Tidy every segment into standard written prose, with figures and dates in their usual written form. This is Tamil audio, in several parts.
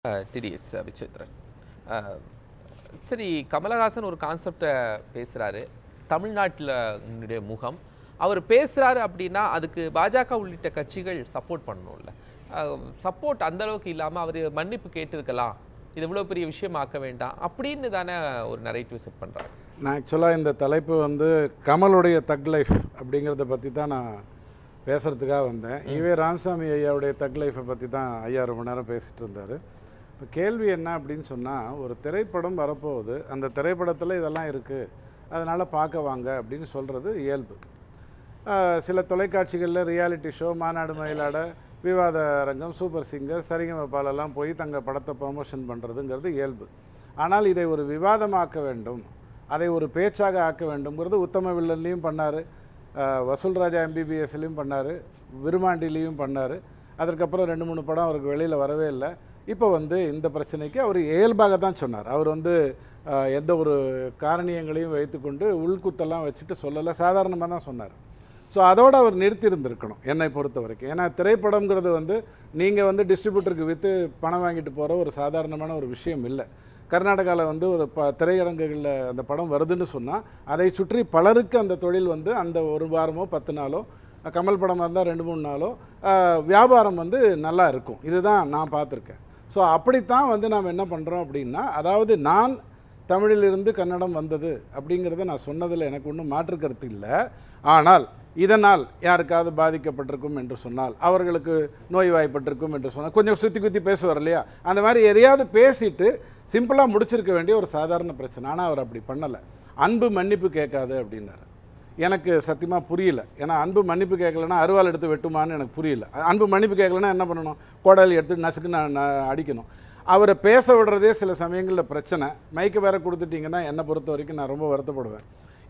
டிடிஎஸ் விசித்ரன். சரி, கமலஹாசன் ஒரு கான்செப்டை பேசுகிறாரு, தமிழ்நாட்டில் முகம். அவர் பேசுகிறாரு அப்படின்னா அதுக்கு பாஜக உள்ளிட்ட கட்சிகள் சப்போர்ட் பண்ணணும்ல. சப்போர்ட் அந்தளவுக்கு இல்லாமல் அவர் மன்னிப்பு கேட்டிருக்கலாம், இது இவ்வளோ பெரிய விஷயம் ஆக்க வேண்டாம் அப்படின்னு தானே ஒரு நரேட்டிவ் செட் பண்ணுறாங்க. நான் ஆக்சுவலாக இந்த தலைப்பு கமலுடைய தக் லைஃப் அப்படிங்கிறத பற்றி தான் நான் பேசுகிறதுக்காக வந்தேன். ஈவே ராமசாமி ஐயாவுடைய தக் லைஃப்பை பற்றி தான் ஐயா ரொம்ப நேரம் பேசிகிட்டு இருந்தார். இப்போ கேள்வி என்ன அப்படின்னு சொன்னால், ஒரு திரைப்படம் வரப்போகுது, அந்த திரைப்படத்தில் இதெல்லாம் இருக்குது, அதனால் பார்க்க வாங்க அப்படின்னு சொல்கிறது இயல்பு. சில தொலைக்காட்சிகளில் ரியாலிட்டி ஷோ, மாநாடு மயிலாட, விவாத அரங்கம், சூப்பர் சிங்கர், சரிகமபாலெல்லாம் போய் தங்கள் படத்தை ப்ரமோஷன் பண்ணுறதுங்கிறது இயல்பு. ஆனால் இதை ஒரு விவாதமாக்க வேண்டும், அதை ஒரு பேச்சாக ஆக்க வேண்டும்ங்கிறது உத்தம வில்லன்லேயும் பண்ணார், வசூல் ராஜா எம்பிபிஎஸ்லேயும் பண்ணார், விருமாண்டிலையும் பண்ணார். அதற்கப்புறம் 2-3 படம் அவருக்கு வெளியில் வரவே இல்லை. இப்போ இந்த பிரச்சனைக்கு அவர் இயல்பாக தான் சொன்னார். அவர் எந்த ஒரு காரணியங்களையும் வைத்துக்கொண்டு உள்குத்தெல்லாம் வச்சுட்டு சொல்லலை, சாதாரணமாக தான் சொன்னார். ஸோ அதோடு அவர் நிறுத்தியிருந்திருக்கணும் என்னை பொறுத்த வரைக்கும். ஏன்னா திரைப்படங்கிறது நீங்கள் டிஸ்ட்ரிபியூட்டருக்கு விற்று பணம் வாங்கிட்டு போகிற ஒரு சாதாரணமான ஒரு விஷயம் இல்லை. கர்நாடகாவில் ஒரு திரையரங்குகளில் அந்த படம் வருதுன்னு சொன்னால் அதை சுற்றி பலருக்கு அந்த தொழில் அந்த ஒரு வாரமோ 10 நாளோ, கமல் படமாக இருந்தால் 2-3 நாளோ வியாபாரம் நல்லா இருக்கும். இதுதான் நான் பார்த்துருக்கேன். ஸோ அப்படித்தான் நாம் என்ன பண்ணுறோம் அப்படின்னா, அதாவது நான் தமிழிலிருந்து கன்னடம் வந்தது அப்படிங்கிறத நான் சொன்னதில் எனக்கு ஒன்றும் மாற்று கருத்து இல்லை. ஆனால் இதனால் யாருக்காவது பாதிக்கப்பட்டிருக்கும் என்று சொன்னால், அவர்களுக்கு நோய்வாய்ப்பட்டிருக்கும் என்று சொன்னால், கொஞ்சம் சுற்றி குத்தி பேசுவார் இல்லையா, அந்த மாதிரி எதையாவது பேசிட்டு சிம்பிளாக முடிச்சிருக்க வேண்டிய ஒரு சாதாரண பிரச்சனை. ஆனால் அவர் அப்படி பண்ணலை. அன்பு மன்னிப்பு கேட்காது அப்படின்னாரு. எனக்கு சத்தியமாக புரியல. ஏன்னா அன்பு மன்னிப்பு கேட்கலன்னா அருவாள் எடுத்து வெட்டுமான்னு எனக்கு புரியல. அன்பு மன்னிப்பு கேட்கலன்னா என்ன பண்ணணும்? கோடாலி எடுத்து நசுக்கு நான் அடிக்கணும். அவரை பேச விடுறதே சில சமயங்களில் பிரச்சனை. மைக்கு வேற கொடுத்துட்டிங்கன்னா என்னை பொறுத்த வரைக்கும் நான் ரொம்ப வருத்தப்படுவேன்.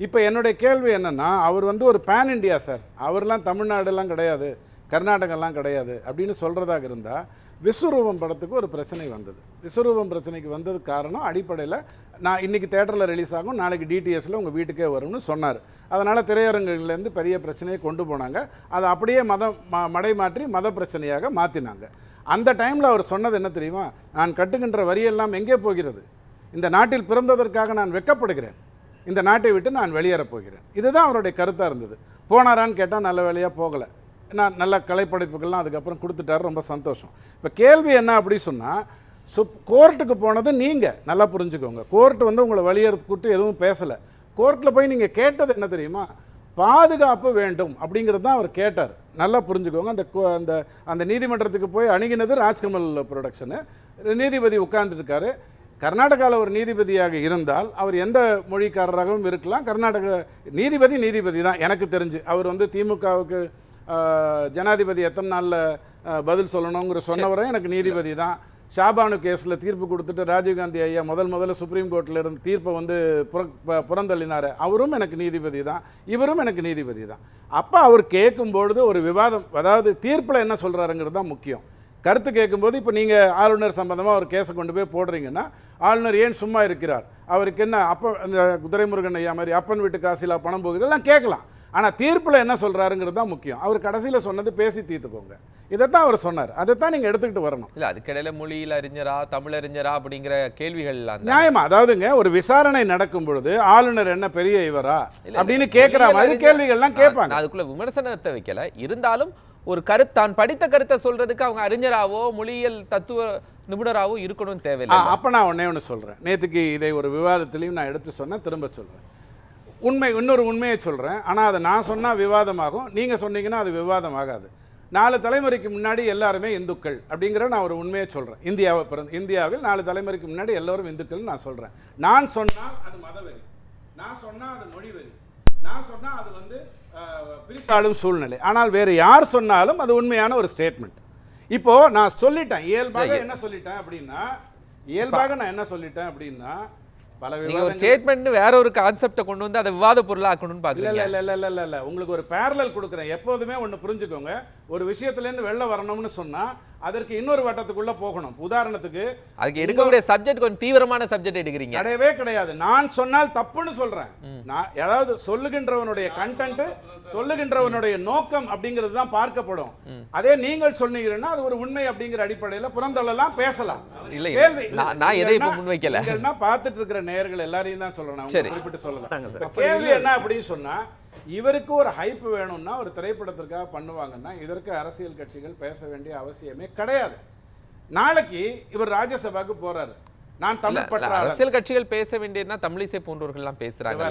இப்போ என்னுடைய கேள்வி என்னென்னா, அவர் ஒரு பேன் இண்டியா சார், அவர்லாம் தமிழ்நாடுலாம் கிடையாது, கர்நாடகெல்லாம் கிடையாது அப்படின்னு சொல்கிறதாக இருந்தால், விஸ்வரூபம் படத்துக்கு ஒரு பிரச்சனை வந்தது. விஸ்வரூபம் பிரச்சனைக்கு வந்தது காரணம் அடிப்படையில், நான் இன்றைக்கி தேட்டரில் ரிலீஸ் ஆகும், நாளைக்கு டிடிஎஸில் உங்கள் வீட்டுக்கே வரும்னு சொன்னார். அதனால் திரையரங்குலேருந்து பெரிய பிரச்சனையை கொண்டு போனாங்க. அதை அப்படியே மடை மாற்றி மத பிரச்சனையாக மாற்றினாங்க. அந்த டைமில் அவர் சொன்னது என்ன தெரியுமா? நான் கட்டுகின்ற வரியெல்லாம் எங்கே போகிறது? இந்த நாட்டில் பிறந்ததற்காக நான் வெட்கப்படுகிறேன், இந்த நாட்டை விட்டு நான் வெளியேறப் போகிறேன். இதுதான் அவருடைய கருத்தாக இருந்தது. போனாரான்னு கேட்டால் நல்ல வேலையாக போகலை. நான் நல்ல கலைப்படைப்புகள்லாம் அதுக்கப்புறம் கொடுத்துட்டாரு, ரொம்ப சந்தோஷம். இப்போ கேள்வி என்ன அப்படி சொன்னால், கோர்ட்டுக்கு போனது நீங்கள் நல்லா புரிஞ்சுக்கோங்க. கோர்ட்டு உங்களை வெளியேறக்கூட்டு எதுவும் பேசலை. கோர்ட்டில் போய் நீங்கள் கேட்டது என்ன தெரியுமா? பாதுகாப்பு வேண்டும் அப்படிங்கிறது தான் அவர் கேட்டார். நல்லா புரிஞ்சுக்கோங்க. அந்த அந்த நீதிமன்றத்துக்கு போய் அணுகினது ராஜ்கமல் ப்ரொடக்ஷனு. நீதிபதி உட்கார்ந்துருக்காரு. கர்நாடகாவில் ஒரு நீதிபதியாக இருந்தால் அவர் எந்த மொழிக்காரராகவும் இருக்கலாம். கர்நாடக நீதிபதி தான் எனக்கு தெரிஞ்சு. அவர் திமுகவுக்கு ஜனாதிபதி எத்தனை நாளில் பதில் சொல்லணுங்கிற சொன்னவரை எனக்கு நீதிபதி தான். ஷாபானு கேஸில் தீர்ப்பு கொடுத்துட்டு ராஜீவ்காந்தி ஐயா முதல்ல சுப்ரீம் கோர்ட்டில் இருந்து தீர்ப்பை புறந்தள்ளினார், அவரும் எனக்கு நீதிபதி தான், இவரும் எனக்கு நீதிபதி தான். அப்போ அவர் கேட்கும்பொழுது ஒரு விவாதம், அதாவது தீர்ப்பில் என்ன சொல்கிறாருங்கிறது தான் முக்கியம். கருத்து கேட்கும்போது, இப்போ நீங்கள் ஆளுநர் சம்பந்தமாக ஒரு கேஸை கொண்டு போய் போடுறீங்கன்னா, ஆளுநர் ஏன் சும்மா இருக்கிறார், அவருக்கு என்ன அந்த துரைமுருகன் ஐயா மாதிரி அப்பன் வீட்டு காசிலா பணம் போகுது எல்லாம் கேட்கலாம். ஆனால் தீர்ப்பில் என்ன சொல்கிறாருங்கிறது தான் முக்கியம். அவர் கடைசியில் சொன்னது பேசி தீர்த்துக்கோங்க, இதைத்தான் அவர் சொன்னார். அதைத்தான் நீங்கள் எடுத்துக்கிட்டு வரணும். இல்லை, அதுக்கிடையில் மொழியில் அறிஞரா தமிழறிஞரா அப்படிங்கிற கேள்விகள் நியாயமா? அதாவதுங்க, ஒரு விசாரணை நடக்கும் பொழுது ஆளுநர் என்ன பெரிய இவரா அப்படின்னு கேட்குற மாதிரி கேள்விகள்லாம் கேட்பாங்க. அதுக்குள்ள விமர்சனத்தை வைக்கல, இருந்தாலும் ஒரு தான் படித்த கருத்தை சொல்றதுக்கு அவங்க அறிஞராவோ மொழியியல் தத்துவ நிபுணராவோ இருக்கணும்னு தேவையில்லை. அப்போ நான் ஒன்று சொல்கிறேன். நேற்றுக்கு இதை ஒரு விவாதத்திலையும் நான் எடுத்து சொன்னேன், திரும்ப சொல்கிறேன். இன்னொரு உண்மையை சொல்கிறேன். ஆனால் அதை நான் சொன்னால் விவாதமாகும், நீங்கள் சொன்னீங்கன்னா அது விவாதம் ஆகாது. 4 தலைமுறைக்கு முன்னாடி எல்லாருமே இந்துக்கள் அப்படிங்கிற நான் ஒரு உண்மையை சொல்கிறேன். இந்தியாவில் 4 தலைமுறைக்கு முன்னாடி எல்லோரும் இந்துக்கள் நான் சொல்கிறேன். நான் சொன்னால் அது மதவெறி, நான் சொன்னால் அது மொழிவெறி, நான் சொன்னால் அது பிரித்தாளும் சூழ்நிலை. ஆனால் வேறு யார் சொன்னாலும் அது உண்மையான ஒரு ஸ்டேட்மெண்ட். இப்போது நான் சொல்லிட்டேன், இயல்பாக என்ன சொல்லிட்டேன் அப்படின்னா ஒரு ஸ்டேட்மெண்ட் வேற ஒரு கான்செப்டை கொண்டு அதை விவாத பொருளா ஆக்கணும்னு பாக்குறீங்க. இல்ல உங்களுக்கு ஒரு பேரலல் கொடுக்குறேன். எப்போதுமே ஒன்று புரிஞ்சுக்கோங்க, ஒரு விஷயத்துலேருந்து வெளில வரணும்னு சொன்னால் அதற்கு இன்னொரு வட்டத்துக்குள்ள போகணும். உதாரணத்துக்கு அதுக்கு எடுக்கக்கூடிய சப்ஜெக்ட் கொஞ்சம் தீவிரமான சப்ஜெக்ட் எடுக்கிறீங்க. கிடையவே கிடையாது. நான் சொன்னால் தப்புன்னு சொல்றேன். நான் அதாவது சொல்லுகின்றவனுடைய கண்டென்ட், சொல்லுகின்றவனுடைய நோக்கம் அப்படிங்கிறது தான் பார்க்கப்படும். அதே நீங்கள் சொன்னீங்கன்னா அது ஒரு உண்மை அப்படிங்கிற அடிப்படையில் புறந்தள்ளலாம், பேசலாம். இல்ல கேள்வி நான் எதை இப்ப முன்வைக்கல. என்ன பார்த்துட்டு இருக்கிற நேயர்கள் எல்லாரையும் தான் சொல்லணும், சரி. குறிப்பிட்டு சொல்லலாம். கேள்வி என்ன அப்படின்னு சொன்னா, இவருக்கு ஒரு ஹைப் வேணும்னா ஒரு திரைப்படத்திற்காக பண்ணுவாங்கன்னா இதற்கு அரசியல் கட்சிகள் பேச வேண்டிய அவசியமே கிடையாது. நாளைக்கு இவர் ராஜ்யசபாக்கு போறாரு, நான் தமிழ் பற்றாளர். அரசியல் கட்சிகள் பேச வேண்டியதுன்னா தமிழிசை போன்றவர்கள் எல்லாம் பேசுறாங்க.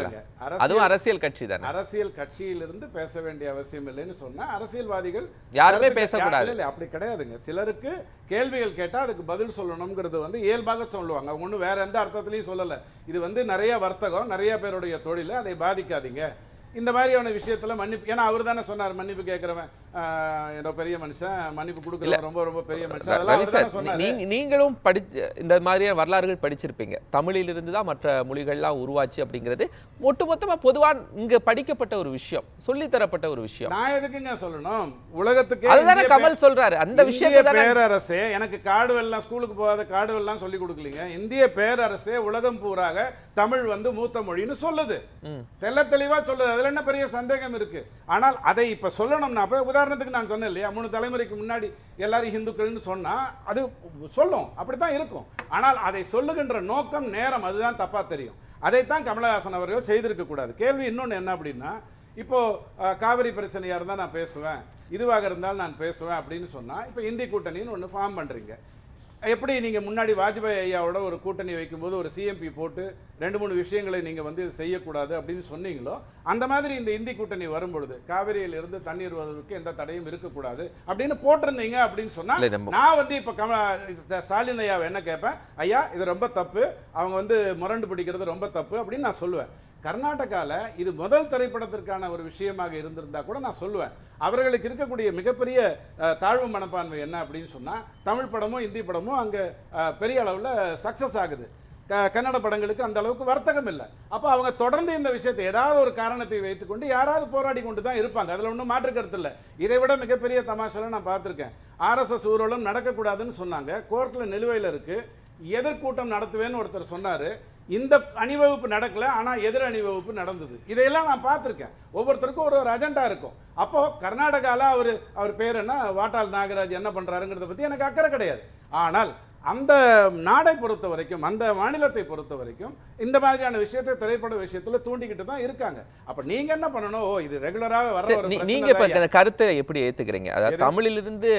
அதுவும் அரசியல் கட்சி தானே. அரசியல் கட்சியிலிருந்து பேச வேண்டிய அவசியம் இல்லைன்னு சொன்னா அரசியல்வாதிகள் யாருமே பேசக்கூடாது. இல்ல, அப்படி கிடையாதுங்க. சிலருக்கு கேள்விகள் கேட்டா அதுக்கு பதில் சொல்லணும்ங்கிறது வந்து இயல்பாக சொல்லுவாங்க. அவங்க ஒன்றும் வேற எந்த அர்த்தத்திலையும் சொல்லல. இது வந்து நிறைய வர்த்தகம், நிறைய பேருடைய தொழில், அதை பாதிக்காதீங்க. இந்த மாதிரியான விஷயத்துல மன்னிப்பு, ஏன்னா அவர் தானே சொன்னார் மன்னிப்பு கேட்கிறவன் ஏதோ பெரிய மனுஷன், மன்னிப்பு கொடுக்குறவன் ரொம்ப ரொம்ப பெரிய மனுஷன். நீங்களும் இந்த மாதிரியான வரலாறுகள் படிச்சிருப்பீங்க. தமிழிலிருந்து தான் மற்ற மொழிகள்லாம் உருவாச்சு அப்படிங்கிறது ஒட்டுமொத்தமா பொதுவா இங்க படிக்கப்பட்ட ஒரு விஷயம், சொல்லித்தரப்பட்ட ஒரு விஷயம். நான் எதுக்குங்க சொல்லணும்? உலகத்துக்கு அதுதானே கமல் சொல்றாரு. அந்த விஷயத்தை பேரரசே எனக்கு காடுவெல்லாம், ஸ்கூலுக்கு போகாத காடுவெல்லாம் சொல்லி கொடுக்கலீங்க. இந்திய பேரரசே உலகம் பூராக தமிழ் வந்து மூத்த மொழின்னு சொல்லுது, தெல்ல தெளிவா சொல்லுது. அதுல என்ன பெரிய சந்தேகம் இருக்கு? ஆனால் அதை இப்ப சொல்லணும்னா, உதாரணத்துக்கு நான் சொன்னேன் இல்லையா, 3 தலைமுறைக்கு முன்னாடி எல்லாரும் இந்துக்கள்னு சொன்னா அது சொல்லும், அப்படித்தான் இருக்கும். ஆனால் அதை சொல்லுகின்ற நோக்கம், நேரம், அதுதான் தப்பா தெரியும். அதைத்தான் கமலஹாசன் அவர்கள் செய்திருக்க கூடாது. கேள்வி இன்னொன்னு என்ன அப்படின்னா, இப்போ காவிரி பிரச்சனையா இருந்தா நான் பேசுவேன், இதுவாக இருந்தால் நான் பேசுவேன் அப்படின்னு சொன்னா, இப்போ இந்தி கூட்டணின்னு ஒன்று ஃபார்ம் பண்றீங்க. எப்படி நீங்க முன்னாடி வாஜ்பாய் ஐயாவோட ஒரு கூட்டணி வைக்கும்போது ஒரு சிஎம்பி போட்டு 2-3 விஷயங்களை நீங்க வந்து செய்யக்கூடாது அப்படின்னு சொன்னீங்களோ, அந்த மாதிரி இந்த இந்தி கூட்டணி வரும்பொழுது காவிரியில் இருந்து தண்ணீர் வருவதற்கு எந்த தடையும் இருக்கக்கூடாது அப்படின்னு போட்டிருந்தீங்க அப்படின்னு சொன்னா, நான் வந்து இப்ப ஸ்டாலின் ஐயாவை என்ன கேட்பேன், ஐயா இது ரொம்ப தப்பு, அவங்க வந்து முரண்டு பிடிக்கிறது ரொம்ப தப்பு அப்படின்னு நான் சொல்லுவேன். கர்நாடகால இது முதல் திரைப்படத்திற்கான ஒரு விஷயமாக இருந்திருந்தா கூட நான் சொல்லுவேன். அவர்களுக்கு இருக்கக்கூடிய மிகப்பெரிய தாழ்வு மனப்பான்மை என்ன அப்படின்னு சொன்னா, தமிழ் படமும் இந்தி படமும் அங்க பெரிய அளவுல சக்சஸ் ஆகுது, கன்னட படங்களுக்கு அந்த அளவுக்கு வர்த்தகம் இல்லை. அப்போ அவங்க தொடர்ந்து இந்த விஷயத்தை ஏதாவது ஒரு காரணத்தை வைத்துக்கொண்டு யாராவது போராடி கொண்டு தான் இருப்பாங்க. அதில் ஒன்றும் மாற்று கருத்து இல்லை. இதை விட மிகப்பெரிய தமாஷெல்லாம் நான் பார்த்துருக்கேன். RSS ஊர்வலம் நடக்கக்கூடாதுன்னு சொன்னாங்க, கோர்ட்டில் நிலுவையில் இருக்கு. எதிர்கூட்டம் நடத்துவேன்னு ஒருத்தர் சொன்னாரு, இந்த அணிவகுப்பு நடக்கல, ஆனா எதிர் அணிவகுப்பு நடந்தது. இதையெல்லாம் நான் பார்த்திருக்கேன். ஒவ்வொருத்தருக்கும் ஒரு அஜெண்டா இருக்கும். அப்போ கர்நாடகால அவர் பேர் என்ன, வாட்டாள் நாகராஜ் என்ன பண்றாருங்கிறத பத்தி எனக்கு அக்கறை கிடையாது. ஆனால் அந்த நாடை பொறுத்த வரைக்கும், அந்த மாநிலத்தை பொறுத்த வரைக்கும் இந்த மாதிரியான விஷயத்தை திரைப்பட விஷயத்துல தூண்டிக்கிட்டு தான் இருக்காங்க. அப்ப நீங்க என்ன பண்ணணும், இது ரெகுலராக வர ஒரு நீங்க இப்ப இந்த கருத்தை எப்படி ஏத்துக்கிறீங்க? அதாவது தமிழிலிருந்து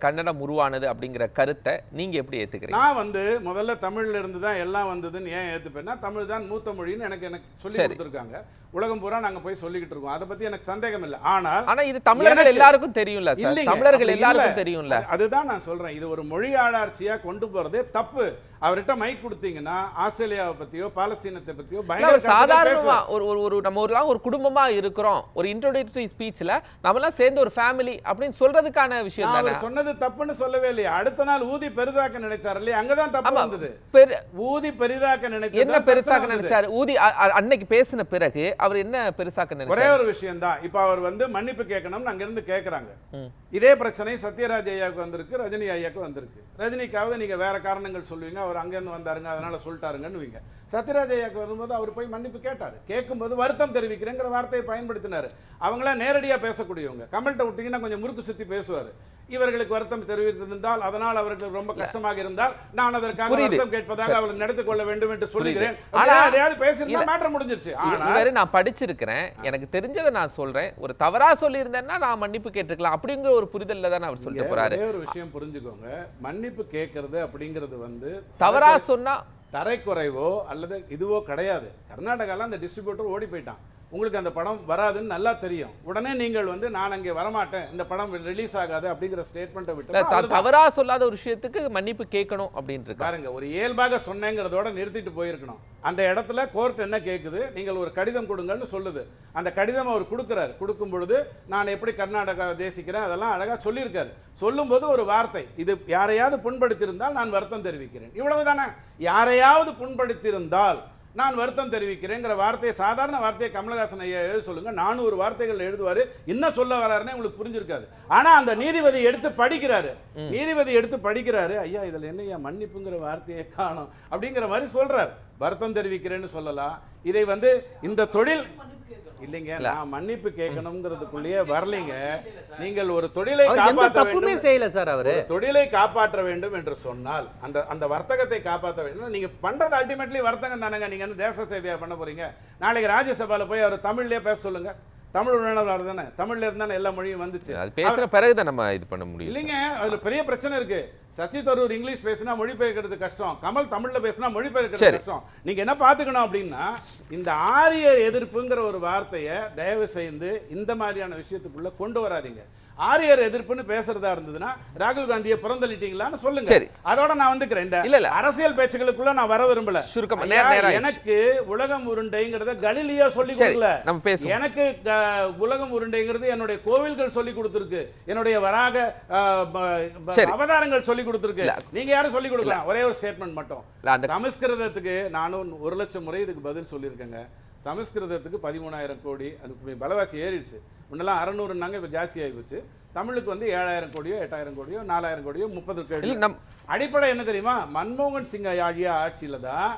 கன்னடம் உருவானது அப்படிங்கிற கருத்தை நீங்க எப்படி ஏத்துக்கிறீங்க? நான் வந்து முதல்ல தமிழ்ல இருந்து தான் எல்லாம் வந்ததுன்னு ஏன் ஏத்துப்பேன்னா, தமிழ் தான் மூத்த மொழின்னு எனக்கு சொல்லி கொடுத்துருக்காங்க. உலகம் பூரா நாங்க போய் சொல்லிக்கிட்டு இருக்கோம். அதை பத்தி எனக்கு சந்தேகம் இல்லை. ஆனா இது தமிழர்கள் எல்லாருக்கும் தெரியும்ல சார், தமிழர்கள் எல்லாருக்கும் தெரியும்ல. அதுதான் நான் சொல்றேன், இது ஒரு மொழி ஆளாட்சியா கொண்டு போறதே தப்பு. அவர்கிட்ட மைக் கொடுத்தீங்கன்னா ஆஸ்திரேலியாவை பத்தியோ பாலஸ்தீனத்தை பத்தியோ சாதாரணமா நம்ம ஒரு குடும்பமா இருக்கிறோம், ஒரு இன்ட்ரோடக்டரி ஸ்பீச்ல நம்மலாம் சேர்ந்து ஒரு ஃபேமிலி அப்படின்னு சொல்றதுக்கான விஷயம் தானே. சொன்னது தப்புன்னு சொல்லவே இல்லையா? அடுத்த நாள் ஊதி பெரிதாக்க நினைச்சார் இல்லையா, அங்கதான் தப்பு வந்தது. ஊதி பெரிதாக்க நினைச்சாரு. என்ன பெருசாக்க நினைச்சாரு? ஊதி அன்னைக்கு பேசின பிறகு அவர் என்ன பெருசாக்க நினைச்சாரு? ஒரே ஒரு விஷயம் தான். இப்ப அவர் வந்து மன்னிப்பு கேட்கணும்னு அங்க இருந்து கேக்குறாங்க. இதே பிரச்சனை சத்யராஜ் ஐயாவுக்கு வந்திருக்கு, ரஜினி ஐயாவுக்கு வந்திருக்கு. ரஜினிக்காவது நீங்க வேற காரணங்கள் சொல்லுவீங்க, அவர் அங்கிருந்து வந்தாருங்க அதனால சொல்லிட்டாருங்கன்னு. சத்யராஜ் ஐயாவுக்கு வரும்போது அவர் போய் மன்னிப்பு கேட்டாரு. கேட்கும்போது வருத்தம் தெரிவிக்கிறேங்கிற வார்த்தையை பயன்படுத்தினாரு. அவங்கள நேரடியா பேசக்கூடியவங்க. கமல்கிட்ட விட்டீங்கன்னா கொஞ்சம் முறுக்கு சுத்தி பேசுவாரு. இவர்களுக்கு வருத்தம் தெரிவித்திருந்தால், அதனால் அவர்களுக்கு ரொம்ப கஷ்டமாக இருந்தால் நான் அதற்காக வருத்தம் கேட்பதாக அவர்கள் நடத்திக் கொள்ள வேண்டும் என்று சொல்லுகிறேன். மேட்டர் முடிஞ்சிருச்சு. நான் படிச்சிருக்கிறேன், எனக்கு தெரிஞ்சதை நான் சொல்றேன். ஒரு தவறா சொல்லி இருந்தேன்னா நான் மன்னிப்பு கேட்டுக்கலாம் அப்படிங்கிற ஒரு புரிதல்ல தான் அவர் சொல்லிட்டு போறாரு. ஒரு விஷயம் புரிஞ்சுக்கோங்க, மன்னிப்பு கேட்கறது அப்படிங்கிறது வந்து தவறா சொன்னா தரைக்குறைவோ அல்லது இதுவோ கிடையாது. கர்நாடகால அந்த டிஸ்ட்ரிபியூட்டர் ஓடி போயிட்டான். உங்களுக்கு அந்த படம் வராதுன்னு நல்லா தெரியும். உடனே நீங்கள் வந்து நான் அங்கே வரமாட்டேன், இந்த படம் ரிலீஸ் ஆகாது அப்படிங்கிற ஸ்டேட்மெண்ட்டை விட்டு தவறா சொல்லாத ஒரு விஷயத்துக்கு மன்னிப்பு கேட்கணும் அப்படின்ட்டு பாருங்க. ஒரு இயல்பாக சொன்னேங்கிறதோட நிறுத்திட்டு போயிருக்கணும். அந்த இடத்துல கோர்ட் என்ன கேட்குது, நீங்கள் ஒரு கடிதம் கொடுங்கன்னு சொல்லுது. அந்த கடிதம் அவர் கொடுக்குறாரு. கொடுக்கும் பொழுது நான் எப்படி கர்நாடகா தேசிக்கிறேன் அதெல்லாம் அழகா சொல்லியிருக்காரு. சொல்லும்போது ஒரு வார்த்தை, இது யாரையாவது புண்படுத்தியிருந்தால் நான் வருத்தம் தெரிவிக்கிறேன், இவ்வளவு தானே. யாரையாவது புண்படுத்தியிருந்தால் நான் வருத்தம் தெரிவிக்கிறேங்கிற வார்த்தையை, சாதாரண வார்த்தையை கமலஹாசன் ஐயா எழுத சொல்லுங்க, 400 வார்த்தைகள் எழுதுவாரு. என்ன சொல்ல வராருன்னு உங்களுக்கு புரிஞ்சிருக்காது. ஆனா அந்த நீதிபதி எடுத்து படிக்கிறாரு, ஐயா இதுல என்னையா மன்னிப்புங்கிற வார்த்தையை காணோம் அப்படிங்கிற மாதிரி சொல்றாரு. வருத்தம் தெரிவிக்கிறேன்னு சொல்லலாம். இதை இந்த தொழில் இல்லைங்க, நான் மன்னிப்பு கேட்கணும்ங்கிறதுக்குள்ளேயே வரலீங்க. நீங்கள் ஒரு தொழிலை காப்பாற்ற வேண்டும் செய்யல சார், அவரு தொழிலை காப்பாற்ற வேண்டும் என்று சொன்னால், அந்த வர்த்தகத்தை காப்பாற்ற வேண்டும். நீங்க பண்றது அல்டிமேட்லி வர்த்தகம் தானங்க. நீங்க தேச சேவையா பண்ண போறீங்க. நாளைக்கு ராஜ்யசபால போய் அவர் தமிழ்லயே பேச சொல்லுங்க. தமிழ் உணர்வாளர் தானே, தமிழ்ல இருந்தானே எல்லா மொழியும் வந்துச்சு. அது பேசுற பிறகுதான் நம்ம இது பண்ண முடியும். இல்லைங்க, அதுல பெரிய பிரச்சனை இருக்கு. சச்சி தரூர் இங்கிலீஷ் பேசினா மொழிபெயர்க்கிறது கஷ்டம், கமல் தமிழ்ல பேசினா மொழிபெயர்க்கிறது கஷ்டம். நீங்க என்ன பாத்துக்கணும் அப்படின்னா, இந்த ஆரிய எதிர்ப்புங்கிற ஒரு வார்த்தையை தயவு செய்து இந்த மாதிரியான விஷயத்துக்குள்ள கொண்டு வராதீங்க. ஆரியர் எதிர்ப்புன்னு பேசுறதா இருந்ததுன்னா ராகுல் காந்தியை புறந்தளிட்டீங்களான்னு சொல்லுங்க. சரி, அதோட நான் வந்துக்கிறேன். இந்த அரசியல் பேச்சுகளுக்குள்ள நான் வர விரும்பல. எனக்கு உலகம் உருண்டைங்கிறத கலிலியா சொல்லி கொடுக்கல. எனக்கு உலகம் உருண்டைங்கிறது என்னுடைய கோவில்கள் சொல்லி கொடுத்திருக்கு, என்னுடைய வராக அவதாரங்கள் சொல்லி கொடுத்திருக்கு. நீங்க யாரும் சொல்லி கொடுக்கலாம். ஒரே ஒரு ஸ்டேட்மெண்ட் மட்டும், சமஸ்கிருதத்துக்கு நானும் 1 லட்சம் முறை இதுக்கு பதில் சொல்லியிருக்கேங்க. சமஸ்கிருதத்துக்கு 13,000 கோடி, அது விலைவாசி ஏறிடுச்சு. முன்னெல்லாம் 600 இப்ப ஜாஸ்தி ஆகிடுச்சு. தமிழுக்கு 7,000 கோடியோ 8,000 கோடியோ 4,000 கோடியோ 30 கோடி. அடிப்படை என்ன தெரியுமா? மன்மோகன் சிங் ஆகிய ஆட்சியில தான்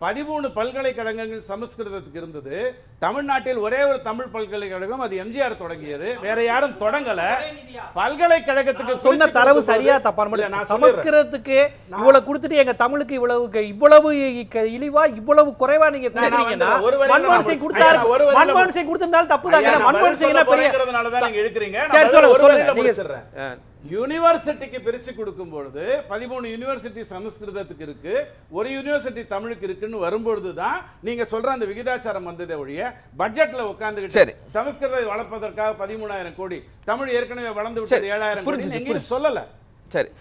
13 பல்கலைக்கழகங்கள் சமஸ்கிருதத்துக்கு இருந்தது. தமிழ்நாட்டில் ஒரே ஒரு தமிழ் பல்கலைக்கழகம், அது எம்ஜிஆர் தொடங்கியது, வேற யாரும் தொடங்கல. பல்கலைக்கழகத்துக்கு சொன்ன தரவு சரியா தப்பான சமஸ்கிருதத்துக்கு இவ்வளவு கொடுத்துட்டு எங்க தமிழுக்கு இவ்வளவு இழிவா இவ்வளவு குறைவா நீங்க கொடுக்குறீங்கன்னா, மன்மோகன் சிங் கொடுத்தாரு, மன்மோகன் சிங் கொடுத்திருந்தாலும் தப்பு தாங்க. மன்மோகன் சிங் பெரியறதுனால தான் நீங்க எடுக்கிறீங்க. சரி சொல்லுங்க. யூனிவர்சிட்டிக்கு பிரிச்சு கொடுக்கும் பொழுது 13 யூனிவர்சிட்டி சமஸ்கிருதத்துக்கு இருக்கு, ஒரு யூனிவர்சிட்டி தமிழுக்கு இருக்குன்னு வரும்பொழுது தான் நீங்க சொல்ற அந்த விகிதாச்சாரம் வந்ததே ஒழிய பட்ஜெட்ல உட்கார்ந்துகிட்டு சமஸ்கிருதத்தை வளர்ப்பதற்காக 13,000 கோடி, தமிழ் ஏற்கனவே வளர்ந்து விட்டது 7,000 கோடி சொல்லல. சரி.